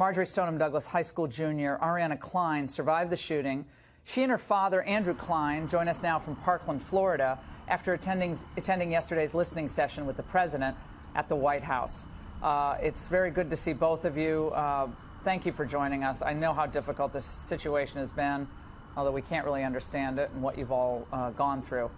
Marjory Stoneham Douglas High School junior Ariana Klein survived the shooting. She and her father, Andrew Klein, join us now from Parkland, Florida, after attending yesterday's listening session with the president at the White House. It's very good to see both of you. Thank you for joining us. I know how difficult this situation has been, although we can't really understand it and what you've all gone through.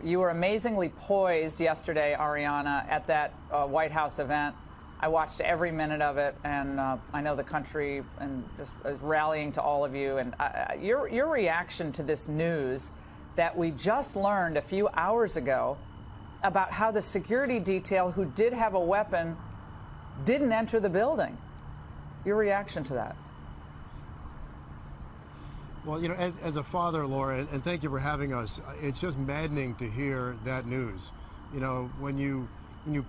You were amazingly poised yesterday, Ariana, at that White House event. I watched every minute of it, and I know the country and just is rallying to all of you. And your reaction to this news that we just learned a few hours ago about how the security detail who did have a weapon didn't enter the building. Your reaction to that? Well, you know, as a father, Laura, and thank you for having us, it's just maddening to hear that news. You know, when you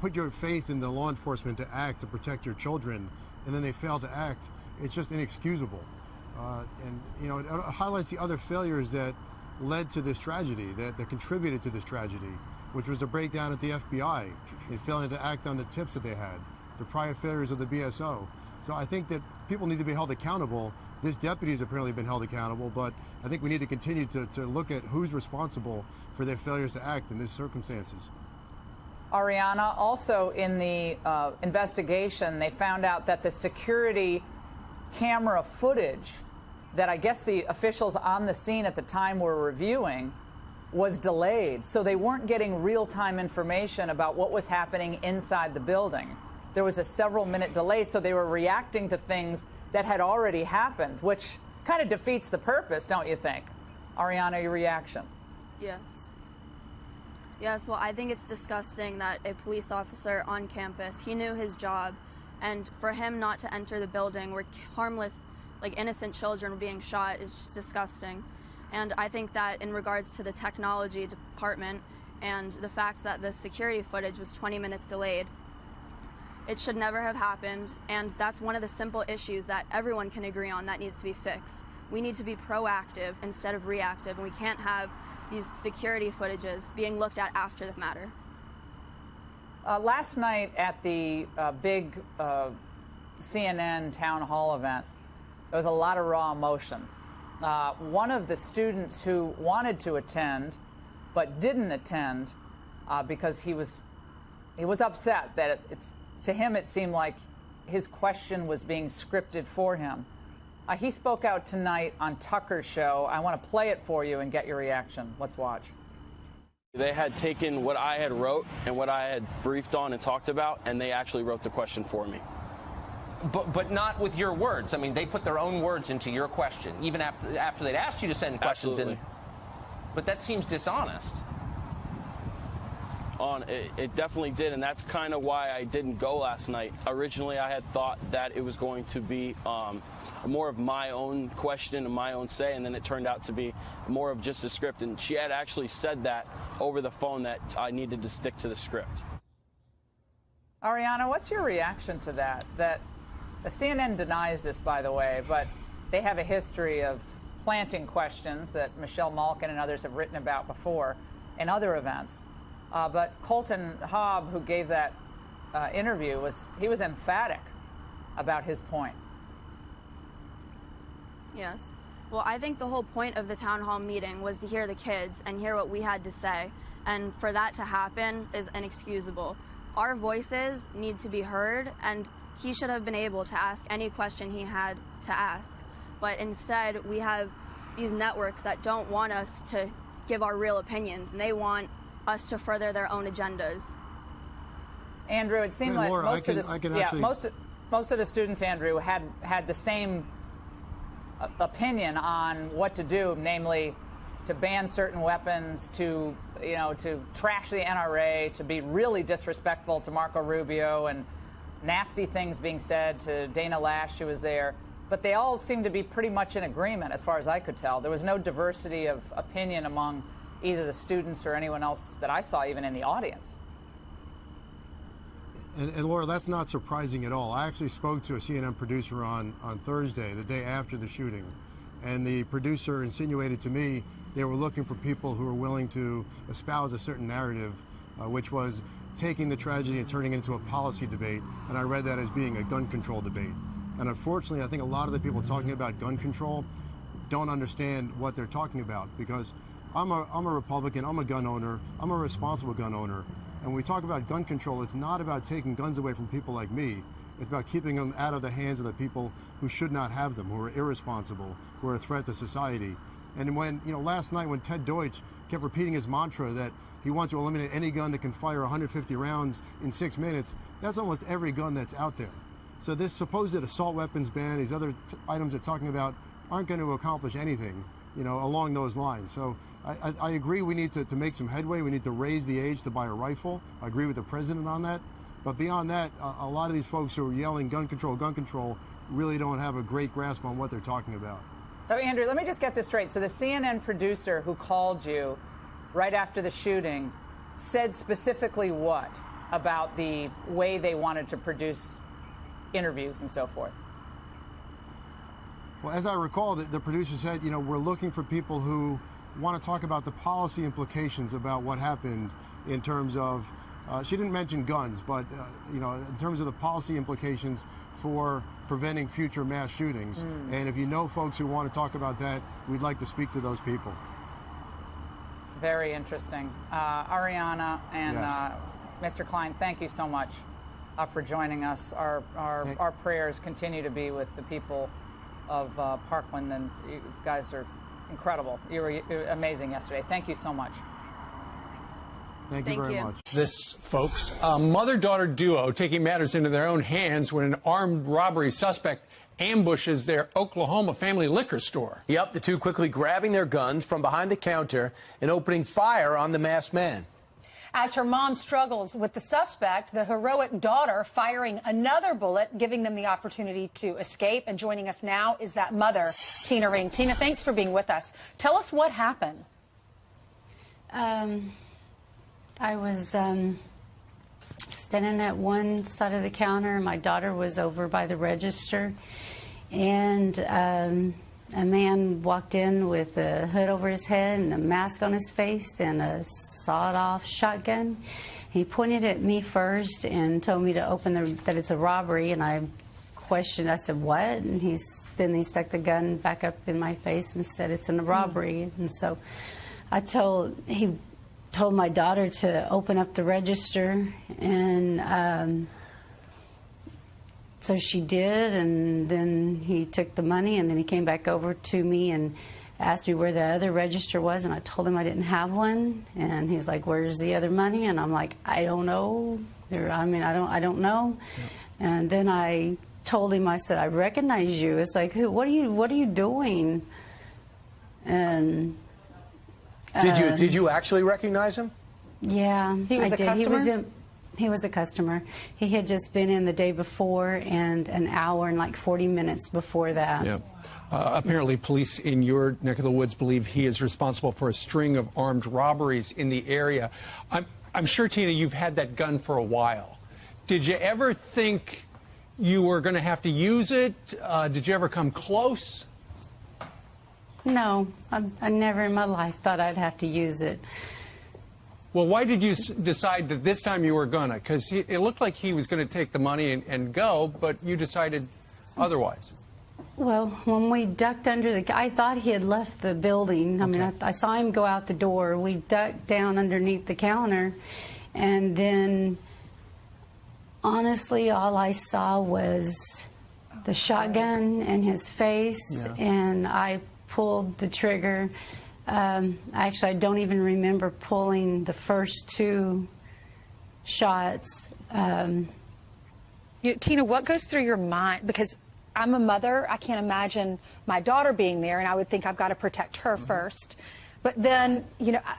put your faith in the law enforcement to act to protect your children, and then they fail to act, it's just inexcusable. And, you know, it highlights the other failures that led to this tragedy, that contributed to this tragedy, which was the breakdown at the FBI, they failing to act on the tips that they had, the prior failures of the BSO. So I think that people need to be held accountable. This deputy has apparently been held accountable, but I think we need to continue to look at who's responsible for their failures to act in these circumstances. Ariana, also in the investigation, they found out that the security camera footage that I guess the officials on the scene at the time were reviewing was delayed. So they weren't getting real-time information about what was happening inside the building. There was a several-minute delay, so they were reacting to things that had already happened, which kind of defeats the purpose, don't you think? Ariana, your reaction? Yes. Yes, well, I think it's disgusting that a police officer on campus, he knew his job, and for him not to enter the building where harmless, like innocent children were being shot is just disgusting. And I think that in regards to the technology department and the fact that the security footage was 20 minutes delayed, it should never have happened, and that's one of the simple issues that everyone can agree on that needs to be fixed. We need to be proactive instead of reactive, and we can't have these security footages being looked at after the matter. Last night at the big CNN town hall event, there was a lot of raw emotion. One of the students who wanted to attend but didn't attend because he was upset that to him it seemed like his question was being scripted for him. He spoke out tonight on Tucker's show. I want to play it for you and get your reaction. Let's watch. They had taken what I had wrote and what I had briefed on and talked about, and they actually wrote the question for me. But not with your words. I mean, they put their own words into your question, even after they'd asked you to send questions in. But that seems dishonest. It definitely did, and that's kind of why I didn't go last night. Originally, I had thought that it was going to be more of my own question and my own say, and then it turned out to be more of just a script. And she had actually said that over the phone that I needed to stick to the script. Ariana, what's your reaction to that? That the CNN denies this, by the way, but they have a history of planting questions that Michelle Malkin and others have written about before in other events. But Colton Hobb, who gave that interview, was emphatic about his point. Yes. Well, I think the whole point of the town hall meeting was to hear the kids and hear what we had to say. And for that to happen is inexcusable. Our voices need to be heard, and he should have been able to ask any question he had to ask. But instead, we have these networks that don't want us to give our real opinions, and they want us to further their own agendas. Andrew, it seemed like most of the students, Andrew, had the same opinion on what to do, namely to ban certain weapons, to trash the NRA, to be really disrespectful to Marco Rubio, and nasty things being said to Dana Lash, who was there. But they all seemed to be pretty much in agreement, as far as I could tell. There was no diversity of opinion among either the students or anyone else that I saw, even in the audience. And Laura, that's not surprising at all. I actually spoke to a CNN producer on Thursday, the day after the shooting, and the producer insinuated to me they were looking for people who were willing to espouse a certain narrative, which was taking the tragedy and turning it into a policy debate, and I read that as being a gun control debate. And unfortunately, I think a lot of the people talking about gun control don't understand what they're talking about, because I'm a Republican, I'm a gun owner, I'm a responsible gun owner. And when we talk about gun control, it's not about taking guns away from people like me. It's about keeping them out of the hands of the people who should not have them, who are irresponsible, who are a threat to society. And when, last night when Ted Deutsch kept repeating his mantra that he wants to eliminate any gun that can fire 150 rounds in 6 minutes, that's almost every gun that's out there. So this supposed assault weapons ban, these other items they're talking about, aren't going to accomplish anything, along those lines. So I agree we need to make some headway. We need to raise the age to buy a rifle. I agree with the president on that. But beyond that, a lot of these folks who are yelling gun control, really don't have a great grasp on what they're talking about. So, Andrew, let me just get this straight. So the CNN producer who called you right after the shooting said specifically what about the way they wanted to produce interviews and so forth? Well, as I recall, the producer said, we're looking for people who want to talk about the policy implications about what happened in terms of, she didn't mention guns, but, in terms of the policy implications for preventing future mass shootings. And if you know folks who want to talk about that, we'd like to speak to those people. Very interesting. Ariana and Yes. Mr. Kline, thank you so much for joining us. Our prayers continue to be with the people of Parkland, and you guys are incredible. You were amazing yesterday. Thank you so much. Thank you very much. This, folks, a mother-daughter duo taking matters into their own hands when an armed robbery suspect ambushes their Oklahoma family liquor store. Yep, the two quickly grabbing their guns from behind the counter and opening fire on the masked man. As her mom struggles with the suspect, the heroic daughter firing another bullet, giving them the opportunity to escape. And joining us now is that mother, Tina Ring. Tina, thanks for being with us. Tell us what happened. I was standing at one side of the counter. My daughter was over by the register, and a man walked in with a hood over his head and a mask on his face and a sawed-off shotgun. He pointed at me first and told me to open that it's a robbery, and I questioned. I said, "What?" And then he stuck the gun back up in my face and said, "It's a robbery." And so he told my daughter to open up the register, and so she did, and then he took the money, and then he came back over to me and asked me where the other register was, and I told him I didn't have one, and he's like, "Where's the other money?" And I'm like, "I don't know. I don't know." Yep. And then I told him, I said, "I recognize you." It's like, "Who? What are you doing?" And Did you actually recognize him? Yeah, he was I a did. customer? He was a customer. He had just been in the day before and an hour and like 40 minutes before that. Yeah. Apparently, police in your neck of the woods believe he is responsible for a string of armed robberies in the area. I'm sure, Tina, you've had that gun for a while. Did you ever think you were going to have to use it? Did you ever come close? No, I never in my life thought I'd have to use it. Well, why did you decide that this time you were gonna? Because it looked like he was going to take the money and go, but you decided otherwise. Well, when we ducked under I thought he had left the building. I mean, I saw him go out the door. We ducked down underneath the counter, and then, honestly, all I saw was the shotgun and his face, and I pulled the trigger. Actually, I don't even remember pulling the first two shots. Tina, what goes through your mind? Because I'm a mother. I can't imagine my daughter being there, and I would think I've got to protect her first. But then,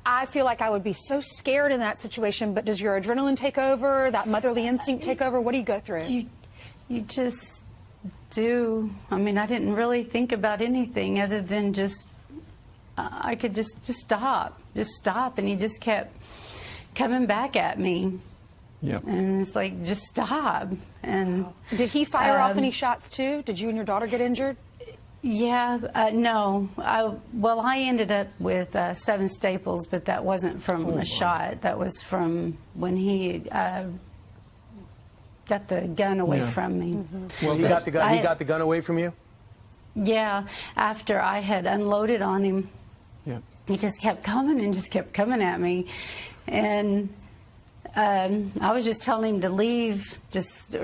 I feel like I would be so scared in that situation. But does your adrenaline take over, that motherly instinct take over? What do you go through? You just do. I mean, I didn't really think about anything other than just, I could just stop, and he just kept coming back at me. Yep. And it's like, just stop. And did he fire off any shots too? Did you and your daughter get injured? Yeah, no. I ended up with 7 staples, but that wasn't from a shot. That was from when he got the gun away Yeah. from me. Well, he got the gun. I- He got the gun away from you. Yeah, after I had unloaded on him, Yeah. he just kept coming and just kept coming at me. And I was just telling him to leave, just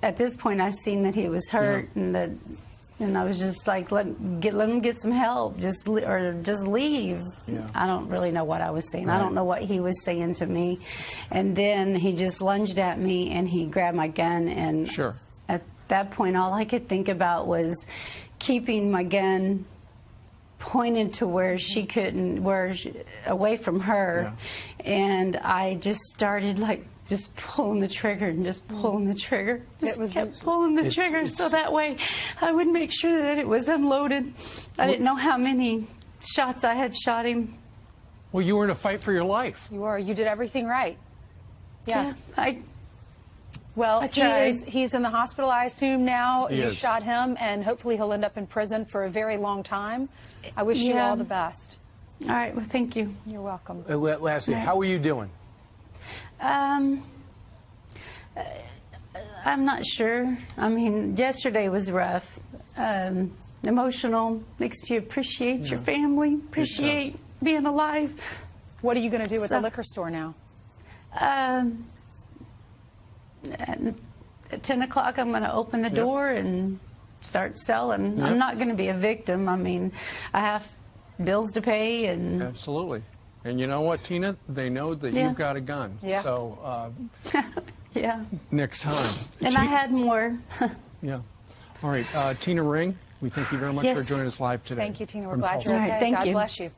at this point I seen that he was hurt, and I was just like, let him get some help, just leave. Yeah. I don't really know what I was saying. I don't know what he was saying to me. And then he just lunged at me and he grabbed my gun, and Sure. at that point all I could think about was keeping my gun pointed to where she couldn't, away from her. And I just started just pulling the trigger and just pulling the trigger. Just kept pulling the trigger so that way I would make sure that it was unloaded. I didn't know how many shots I had shot him. Well, you were in a fight for your life. You are. You did everything right. Yeah. Well, he's in the hospital, I assume, now. He You is. shot him, and hopefully he'll end up in prison for a very long time. I wish you all the best. All right, well, thank you. You're welcome. Lastly, how are you doing? I'm not sure. I mean, yesterday was rough. Emotional, makes you appreciate your family, appreciate being alive. What are you going to do with the liquor store now? At 10 o'clock, I'm going to open the door and start selling. I'm not going to be a victim. I mean, I have bills to pay. And Absolutely. And you know what, Tina? They know that you've got a gun. Yeah. So yeah. next time. And I had more. Yeah. All right. Tina Ring, we thank you very much for joining us live today. Thank you, Tina. We're from glad Tulsa. you're All okay. right, thank God you. bless you.